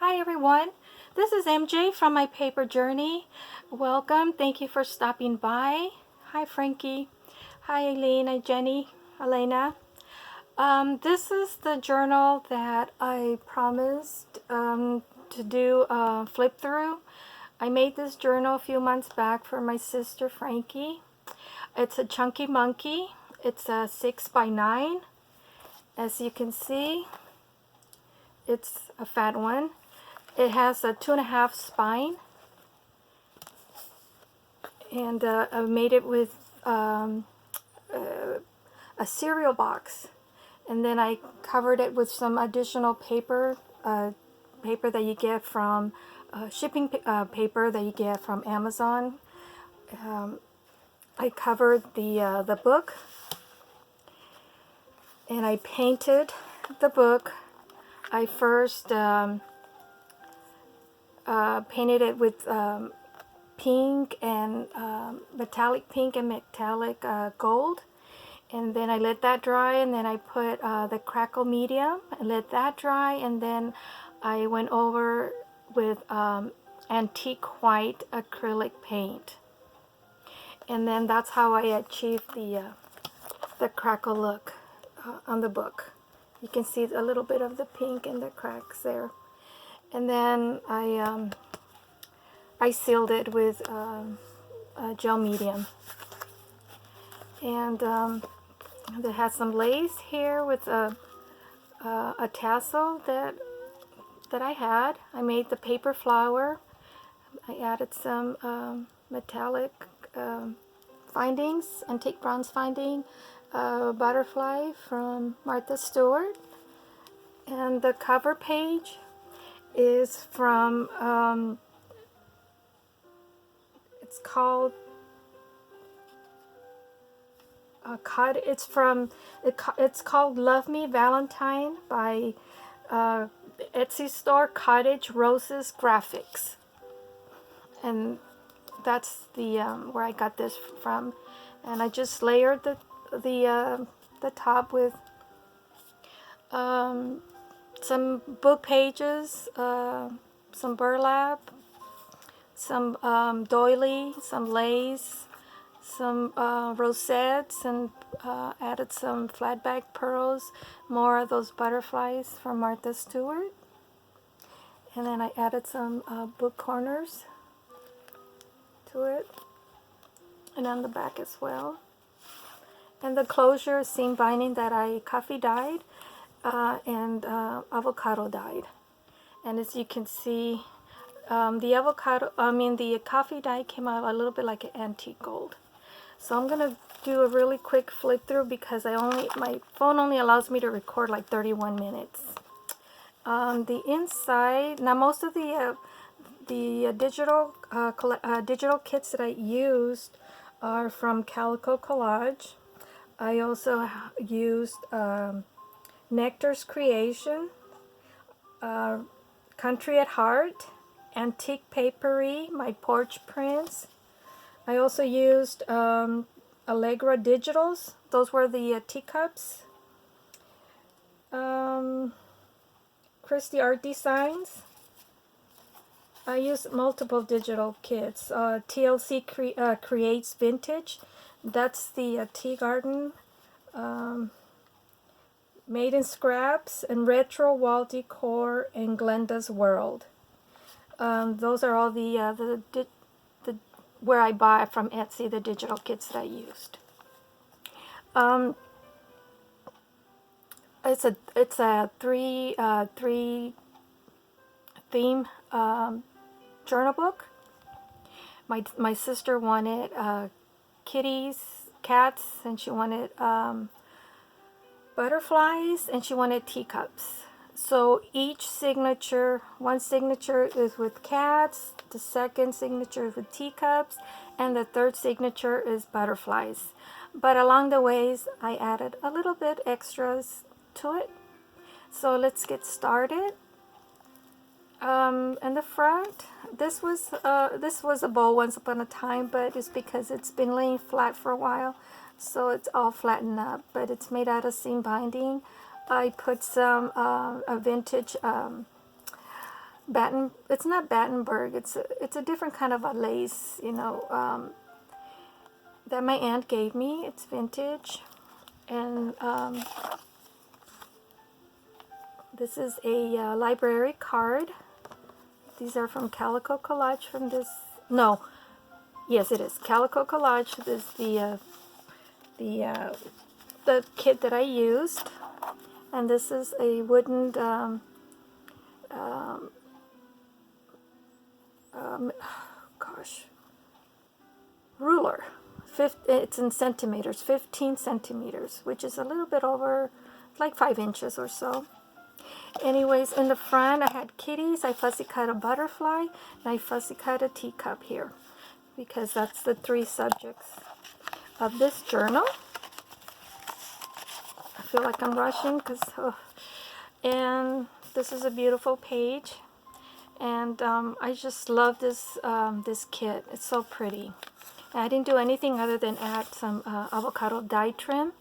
Hi everyone, this is MJ from My Paper Journey. Welcome, thank you for stopping by. Hi Frankie, hi Eileen, hi Jenny, Elena. This is the journal that I promised to do a flip through. I made this journal a few months back for my sister Frankie. It's a chunky monkey. It's a 6x9. As you can see, it's a fat one. It has a 2.5 spine, and I made it with a cereal box, and then I covered it with some additional paper, paper that you get from shipping paper that you get from Amazon. I covered the book, and I painted the book. I first painted it with pink and metallic pink and metallic gold, and then I let that dry, and then I put the crackle medium and let that dry, and then I went over with antique white acrylic paint, and then that's how I achieved the crackle look on the book. You can see a little bit of the pink and the cracks there. And then I sealed it with gel medium, and it has some lace here with a tassel that I had. I made the paper flower. I added some metallic findings, antique bronze finding, butterfly from Martha Stewart, and the cover page is from it's called it's called Love Me Valentine by Etsy store Cottage Roses Graphics, and that's the where I got this from. And I just layered the top with some book pages, some burlap, some doily, some lace, some rosettes, and added some flat back pearls, more of those butterflies from Martha Stewart. And then I added some book corners to it, and on the back as well. And the closure is seam binding that I coffee dyed and avocado dyed. And as you can see, the coffee dye came out a little bit like an antique gold. So I'm gonna do a really quick flip through because my phone only allows me to record like 31 minutes. The inside, now most of the digital kits that I used are from Calico Collage. I also used Nectar's Creation, Country at Heart, Antique Papery, My Porch Prints. I also used Allegra Digitals. Those were the teacups. Christie Art Designs. I used multiple digital kits. TLC Creates Vintage. That's the Tea Garden. Made in Scraps, and Retro Wall Decor, and Glenda's World. Those are all the where I buy from Etsy the digital kits that I used. It's a three theme journal book. My sister wanted cats, and she wanted butterflies, and she wanted teacups. So each signature, one signature is with cats, the second signature is with teacups, and the third signature is butterflies. But along the ways, I added a little bit extras to it. So let's get started. In the front, this was a bowl once upon a time, but it's because it's been laying flat for a while, so it's all flattened up. But it's made out of seam binding. I put some a vintage It's not Battenberg. It's a different kind of a lace, you know, that my aunt gave me. It's vintage, and this is a library card. These are from Calico Collage. From this, no, yes, it is Calico Collage. This is the kit that I used, and this is a wooden gosh, ruler. It's in centimeters, 15 centimeters, which is a little bit over, like 5 inches or so. Anyways, in the front I had kitties, I fussy cut a butterfly, and I fussy cut a teacup here, because that's the 3 subjects of this journal. I feel like I'm rushing, because, and this is a beautiful page, and I just love this this kit. It's so pretty. And I didn't do anything other than add some avocado dye trim,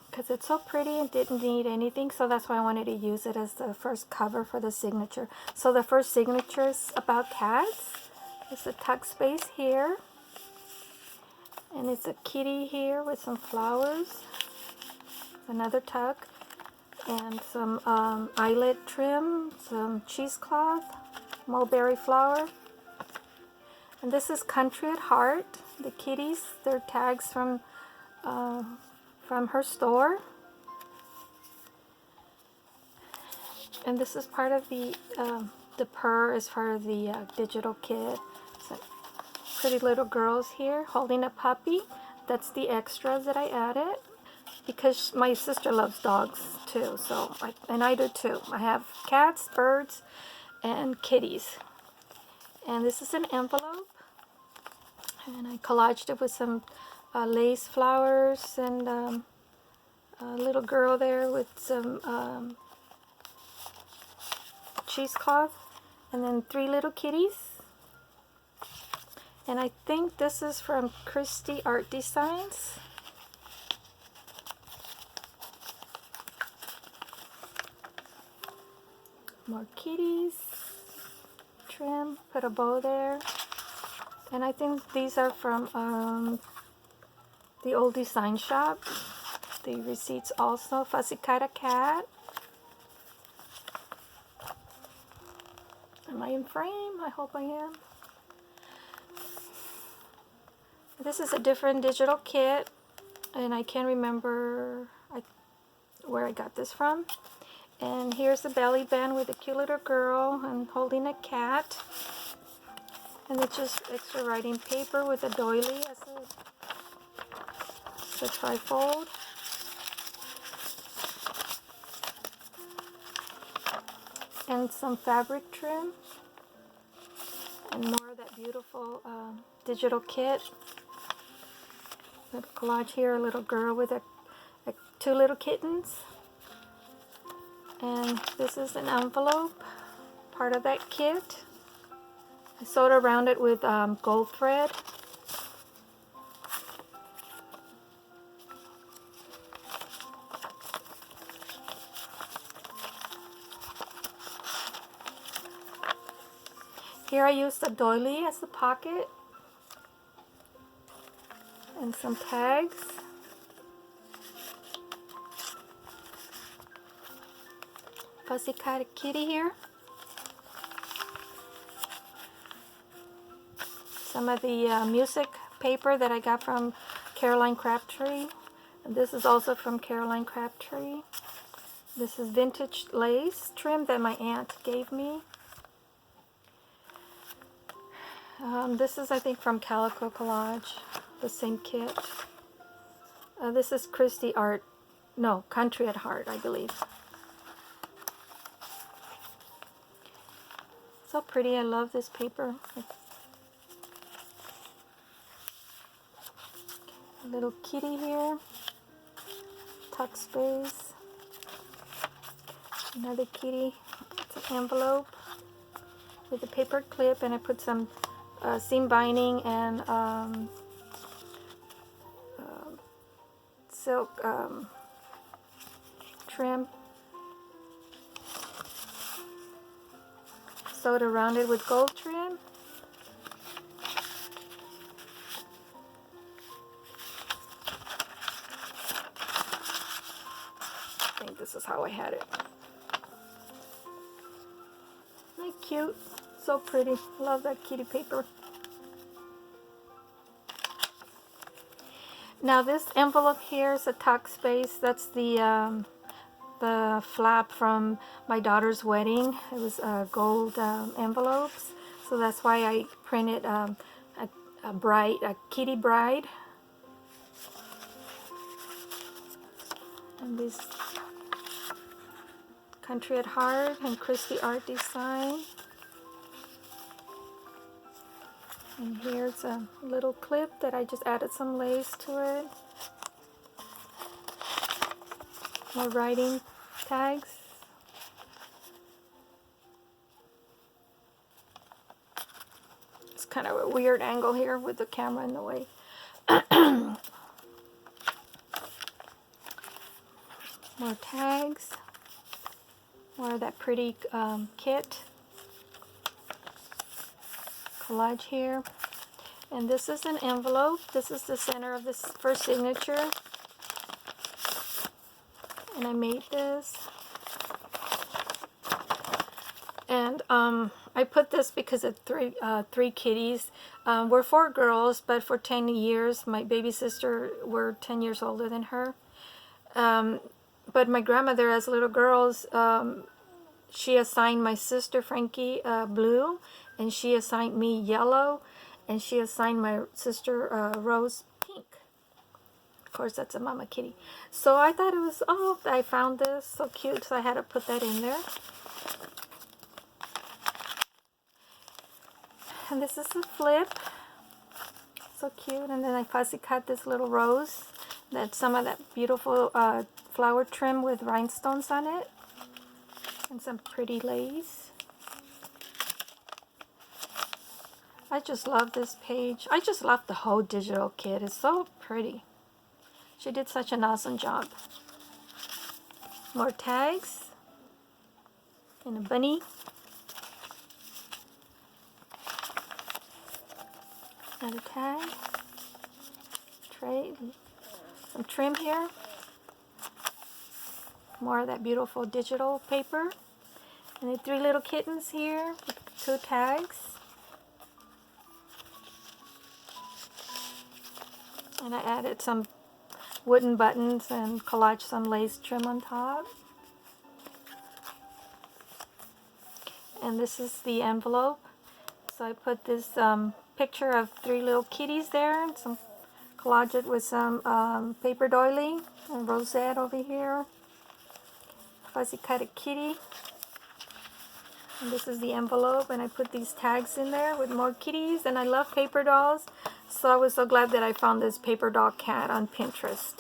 because it's so pretty and didn't need anything, so that's why I wanted to use it as the first cover for the signature. So the first signature is about cats. It's a tuck space here, and it's a kitty here with some flowers, another tuck, and some eyelet trim, some cheesecloth, mulberry flower. And this is Country at Heart. The kitties, they're tags from her store. And this is part of the purr is part of the digital kit. So pretty little girls here holding a puppy. That's the extras that I added, because my sister loves dogs too, so and I do too. I have cats, birds, and kitties. And this is an envelope, and I collaged it with some lace flowers, and a little girl there with some cheesecloth, and then 3 little kitties. And I think this is from Christie Art Designs. More kitties, trim, put a bow there. And I think these are from the old design shop. The receipts also. Fussy cut a cat. Am I in frame? I hope I am. This is a different digital kit, and I can't remember where I got this from. And here's the belly band with a cute little girl and holding a cat. And it's just extra writing paper with a doily as a trifold. And some fabric trim. And more of that beautiful digital kit. Little collage here, a little girl with 2 little kittens. And this is an envelope, part of that kit. I sewed around it with gold thread. Here I used a doily as the pocket, and some tags. Fussy cut a kitty here. Some of the music paper that I got from Caroline Crabtree. And this is also from Caroline Crabtree. This is vintage lace trim that my aunt gave me. This is, I think, from Calico Collage, the same kit. This is Country at Heart, I believe. So pretty, I love this paper. A little kitty here, tuck space, another kitty. It's an envelope with a paper clip, and I put some seam binding and silk trim. sewed around it with gold trim. I think this is how I had it. Isn't it cute? So pretty. Love that kitty paper. Now this envelope here is a tuck space. That's the flap from my daughter's wedding. It was gold envelopes, so that's why I printed a kitty bride. And this Country at Heart and Christy Art Design. And here's a little clip that I just added some lace to it. More writing tags. It's kind of a weird angle here with the camera in the way. More tags. More of that pretty kit. Collage here. And this is an envelope. This is the center of this first signature. And I made this. And I put this because of three kitties. We're 4 girls, but for 10 years, my baby sister were 10 years older than her. But my grandmother, as little girls, she assigned my sister Frankie blue, and she assigned me yellow, and she assigned my sister Rose pink. Of course, that's a mama kitty. So I thought it was, oh, I found this so cute, so I had to put that in there. And this is a flip. So cute. And then I fussy cut this little rose. That's some of that beautiful flower trim with rhinestones on it. And some pretty lace. I just love this page. I just love the whole digital kit. It's so pretty. She did such an awesome job. More tags. And a bunny. Another tag. Tray. Some trim here. More of that beautiful digital paper. And the 3 little kittens here with 2 tags. And I added some wooden buttons and collaged some lace trim on top. And this is the envelope. So I put this picture of 3 little kitties there, and some collage it with some paper doily and rosette over here. Fuzzy cut a kitty. And this is the envelope, and I put these tags in there with more kitties, and I love paper dolls. So I was so glad that I found this paper doll cat on Pinterest.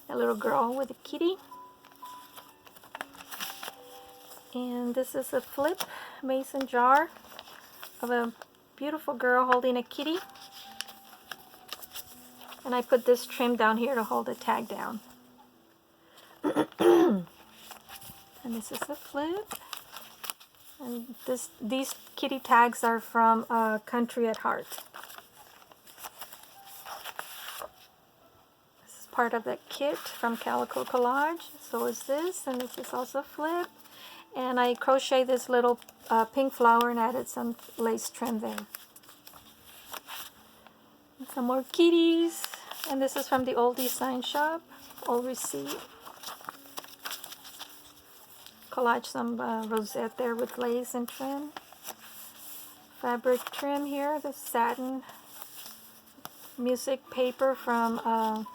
A little girl with a kitty. And this is a flip mason jar of a beautiful girl holding a kitty. And I put this trim down here to hold the tag down. And this is a flip. And these kitty tags are from Country at Heart. This is part of that kit from Calico Collage. So is this, and this is also flip. And I crocheted this little pink flower and added some lace trim there. And some more kitties. And this is from the Old Design Shop. Old receipt. Collage some rosette there with lace and trim. Fabric trim here. The satin music paper from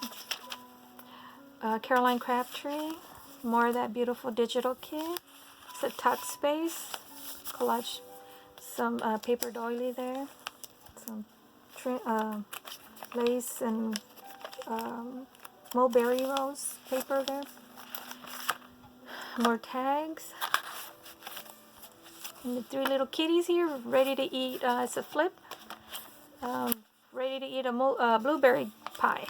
Caroline Crabtree. More of that beautiful digital kit. It's a tuck space. Collage some paper doily there. Some trim, lace and mulberry rose paper there. More tags. And the 3 little kitties here ready to eat. It's a flip. Ready to eat a blueberry pie.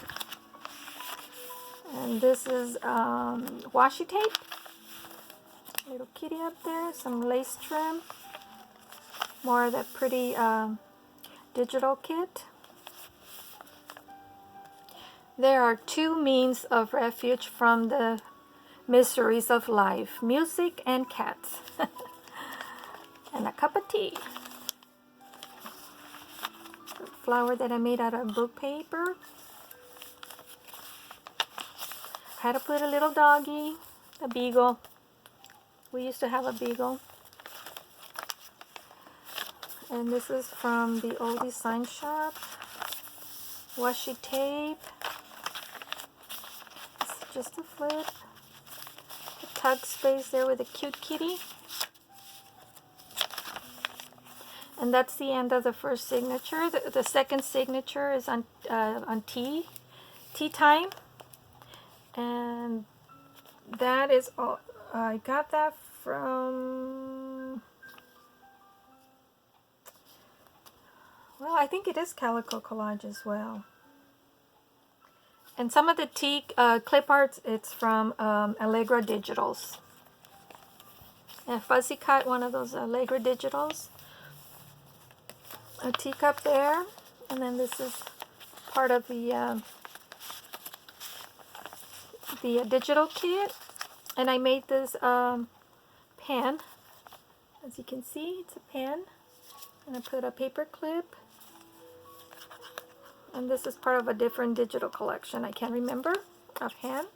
And this is washi tape. Little kitty up there, some lace trim. More of that pretty digital kit. There are two means of refuge from the miseries of life: music and cats. And a cup of tea. The flower that I made out of book paper. Had to put a little doggy, a beagle. We used to have a beagle. And this is from the old design shop. Washi tape. It's just a flip. A tug space there with a cute kitty. And that's the end of the first signature. The second signature is on tea time. And that is all. I got that from, well, I think it is Calico Collage as well. And some of the tea clip arts, it's from Allegra Digitals. And Fuzzy cut one of those Allegra Digitals. A teacup there, and then this is part of the digital kit. And I made this pen. As you can see, it's a pen. And I put a paper clip. And this is part of a different digital collection. I can't remember offhand.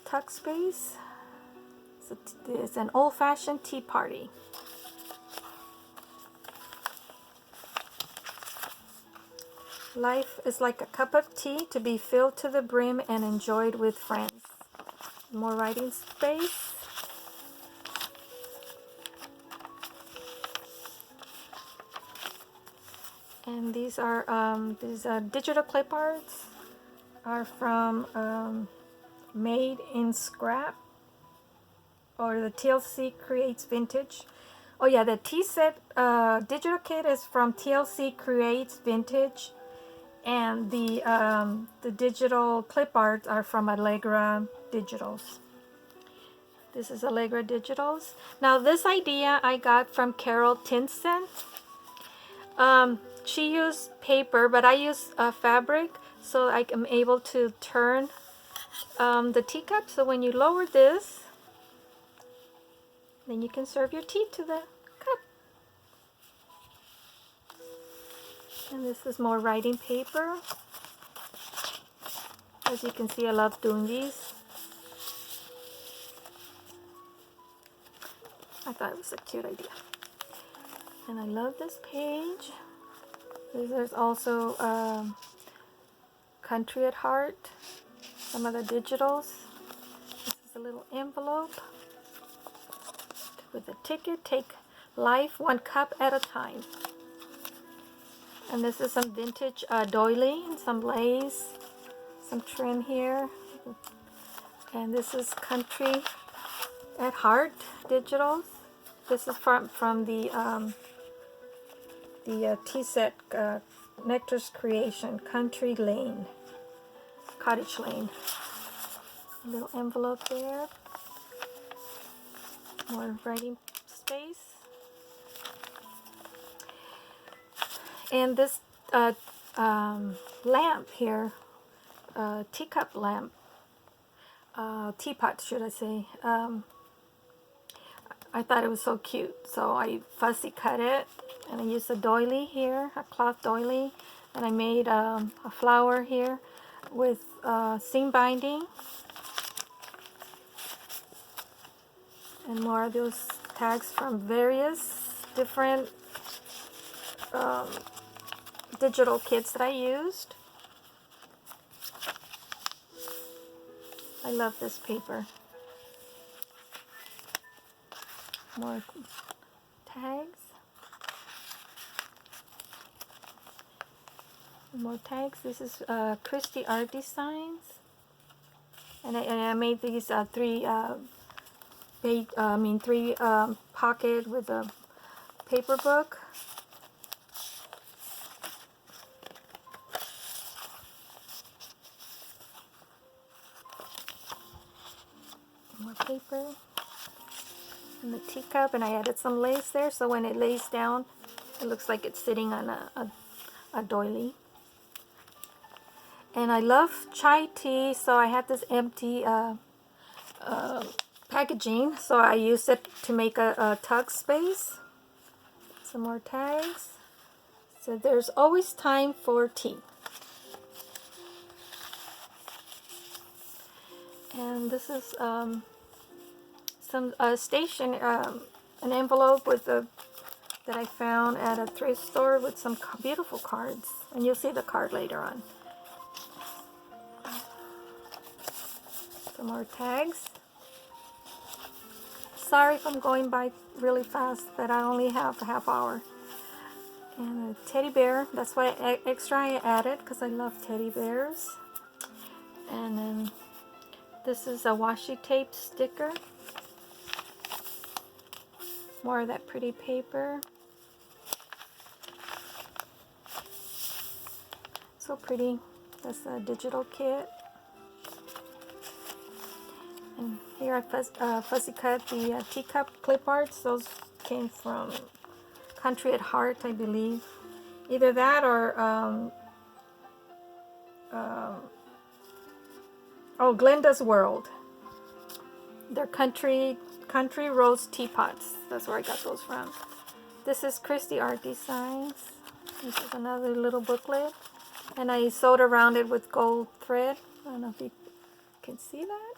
Tuck space. It's an old-fashioned tea party. Life is like a cup of tea to be filled to the brim and enjoyed with friends. More writing space. And these are digital clip arts are from Made in Scrap, or the TLC Creates Vintage. Oh yeah, the tea set digital kit is from TLC Creates Vintage. And the digital clip arts are from Allegra Digitals. This is Allegra Digitals. Now this idea I got from Carol Tinson. She used paper, but I use fabric, so I am able to turn the teacup. So when you lower this, then you can serve your tea to the cup. And this is more writing paper. As you can see, I love doing these. I thought it was a cute idea. And I love this page. There's also Country at Heart, some of the digitals. This is a little envelope with a ticket. Take life one cup at a time. And this is some vintage doily and some lace, some trim here. And this is Country at Heart digitals. This is from the tea set Nectar's Creation, Country Lane, Cottage Lane. A little envelope there. More writing space. And this lamp here, teacup lamp, teapot should I say, I thought it was so cute, so I fussy cut it, and I used a doily here, a cloth doily, and I made a flower here with seam binding, and more of those tags from various different digital kits that I used. I love this paper. More tags. More tags. This is Christie Art Designs, and I made these three pocket with a paper book. paper and the teacup, and I added some lace there, so when it lays down, it looks like it's sitting on a doily. And I love chai tea, so I had this empty packaging, so I used it to make a tug space. Some more tags. So there's always time for tea. And this is some station, an envelope with that I found at a thrift store with some beautiful cards. And you'll see the card later on. Some more tags. Sorry if I'm going by really fast, but I only have a half hour. And a teddy bear. That's why extra I added, because I love teddy bears. And then this is a washi tape sticker. More of that pretty paper. So pretty. That's a digital kit. And here I fussy cut the teacup clip arts. Those came from Country at Heart, I believe. Either that or oh, Glenda's World. They're country rose teapots. That's where I got those from. This is Christy Art Designs. This is another little booklet, and I sewed around it with gold thread. I don't know if you can see that.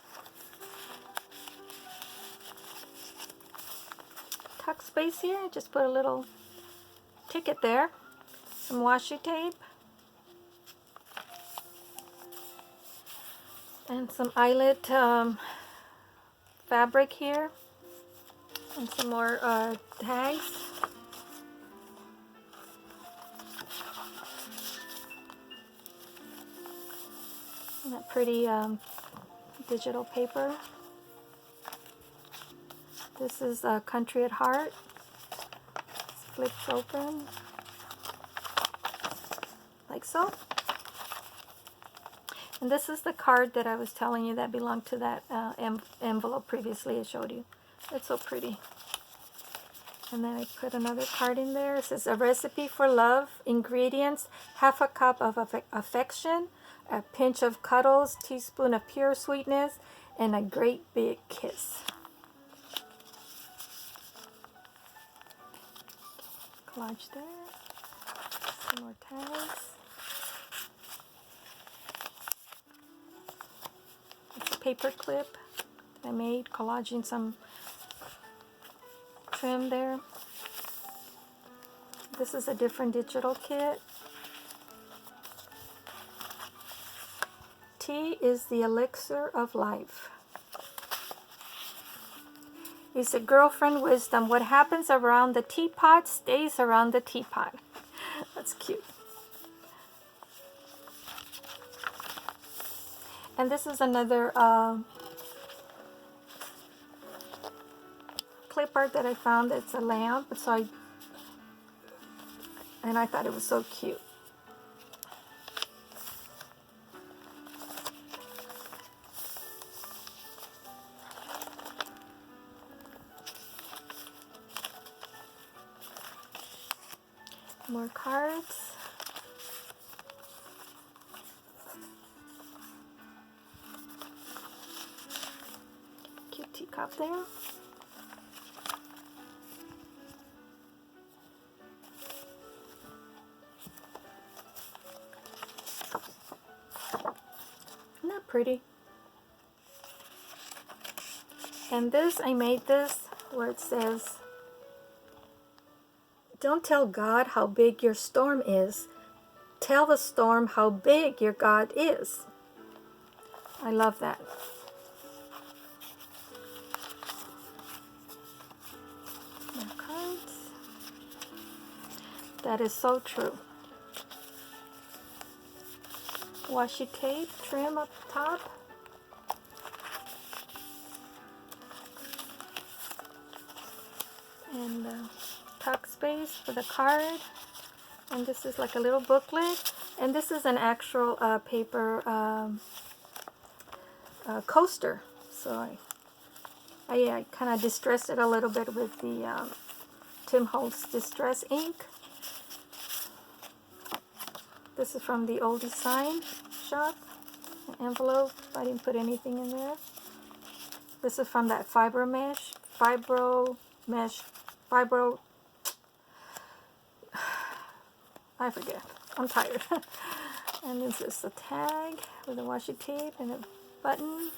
Tuck space here. Just put a little ticket there. Some washi tape. And some eyelet fabric here. And some more tags. And that pretty digital paper. This is Country at Heart. It flips open like so. And this is the card that I was telling you that belonged to that envelope previously I showed you. It's so pretty. And then I put another card in there. It says a recipe for love. Ingredients: half a cup of affection, a pinch of cuddles, teaspoon of pure sweetness, and a great big kiss. Collage there. Some more tags. It's a paper clip that I made, collaging some trim there. This is a different digital kit. Tea is the elixir of life. It's a girlfriend wisdom. What happens around the teapot stays around the teapot. That's cute. And this is another clip art that I found. It's a lamp. And I thought it was so cute. More cards. Cute teacup there. Isn't that pretty? And this, I made this where it says, don't tell God how big your storm is. Tell the storm how big your God is. I love that. More cards. That is so true. Washi tape, trim up top. And tuck space for the card. And this is like a little booklet. And this is an actual paper coaster. So I I kind of distressed it a little bit with the Tim Holtz Distress ink. This is from the Old Design shop. An envelope. I didn't put anything in there. This is from that fibro mesh. I forget. I'm tired. And this is a tag with a washi tape and a button.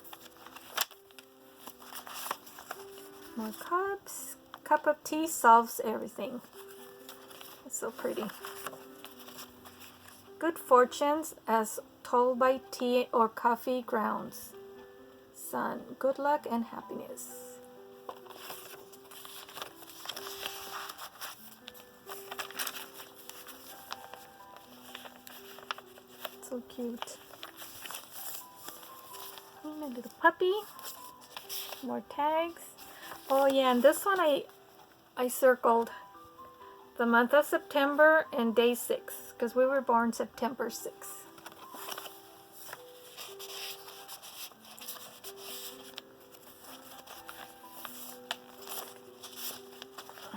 More cups. Cup of tea solves everything. It's so pretty. Good fortunes as told by tea or coffee grounds. Son, good luck and happiness. So cute. And a little puppy. More tags. Oh yeah, and this one I circled the month of September and day 6 because we were born September 6th.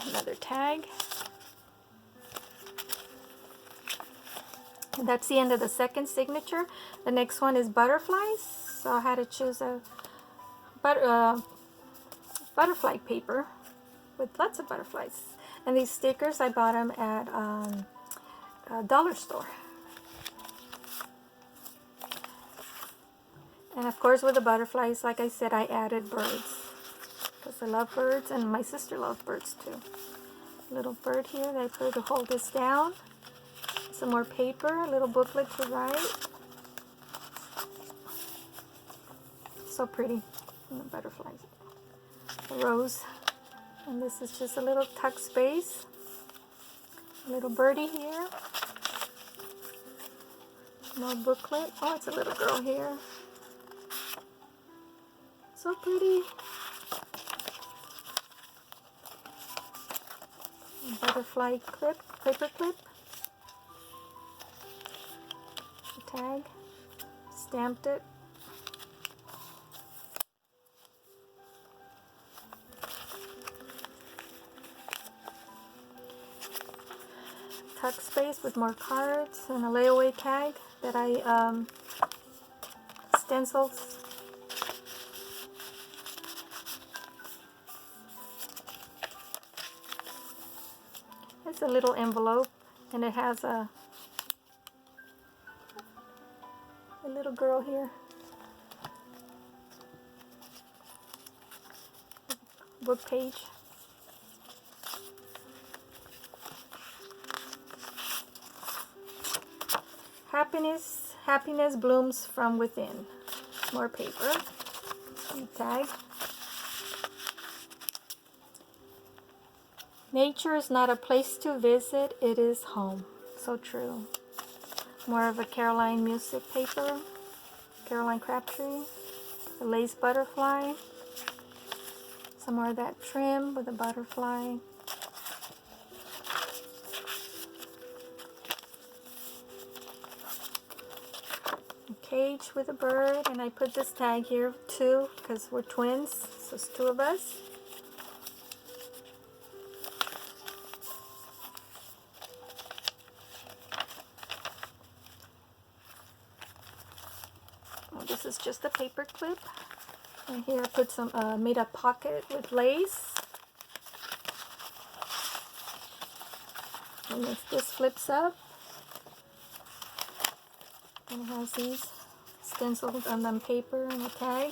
Another tag. And that's the end of the second signature. The next one is butterflies. So I had to choose a butterfly paper with lots of butterflies. And these stickers, I bought them at a dollar store. And of course with the butterflies, like I said, I added birds. Because I love birds and my sister loves birds too. Little bird here that I put to hold this down. Some more paper, a little booklet to write. So pretty. And the butterflies. A rose. And this is just a little tuck space. A little birdie here. More booklet. Oh, it's a little girl here. So pretty. A butterfly clip, paper clip. A tag. Stamped it. Tuck space with more cards and a layaway tag that I stenciled. It's a little envelope and it has a little girl here. Book page. Happiness blooms from within. More paper. And tag. Nature is not a place to visit, it is home. So true. More of a Caroline music paper. Caroline Crabtree. A lace butterfly. Some more of that trim with a butterfly. Cage with a bird, and I put this tag here too because we're twins, so it's 2 of us. Oh, this is just a paper clip, and here I put some made a pocket with lace. And if this flips up, and it has these stenciled on them paper and a tag.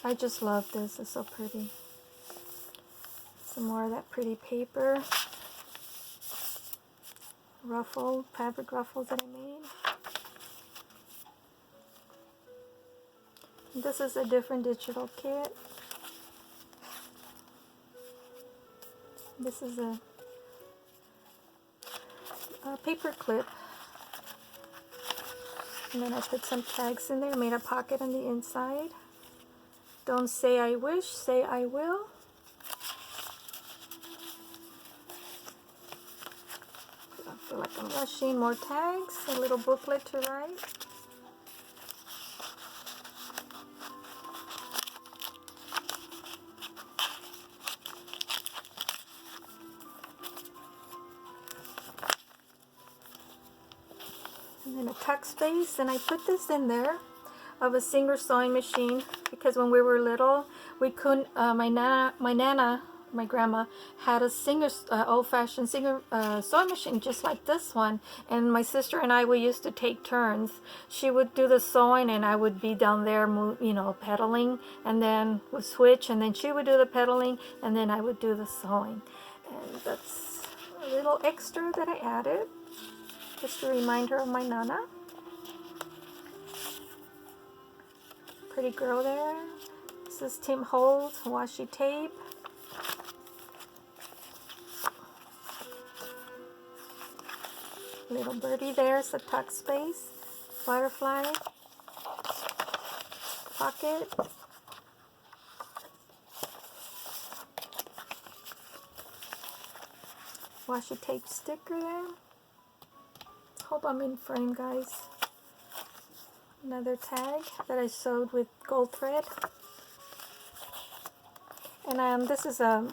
I just love this. It's so pretty. Some more of that pretty paper. Ruffle, fabric ruffles that I made. And this is a different digital kit. This is a paper clip, and then I put some tags in there, made a pocket on the inside. Don't say I wish, say I will. I feel like I'm rushing. More tags, a little booklet to write. And then a tuck space, and I put this in there of a Singer sewing machine because when we were little, we couldn't. My grandma had a Singer, old-fashioned Singer sewing machine just like this one, and my sister and I, we used to take turns. She would do the sewing, and I would be down there, pedaling, and then would switch, and then she would do the pedaling, and then I would do the sewing. And that's a little extra that I added, just to remind her of my Nana. Pretty girl there. This is Tim Holtz washi tape. Little birdie there's a tuck space. Butterfly. Pocket. Washi tape sticker there. Hope I'm in frame, guys. Another tag that I sewed with gold thread. And this is a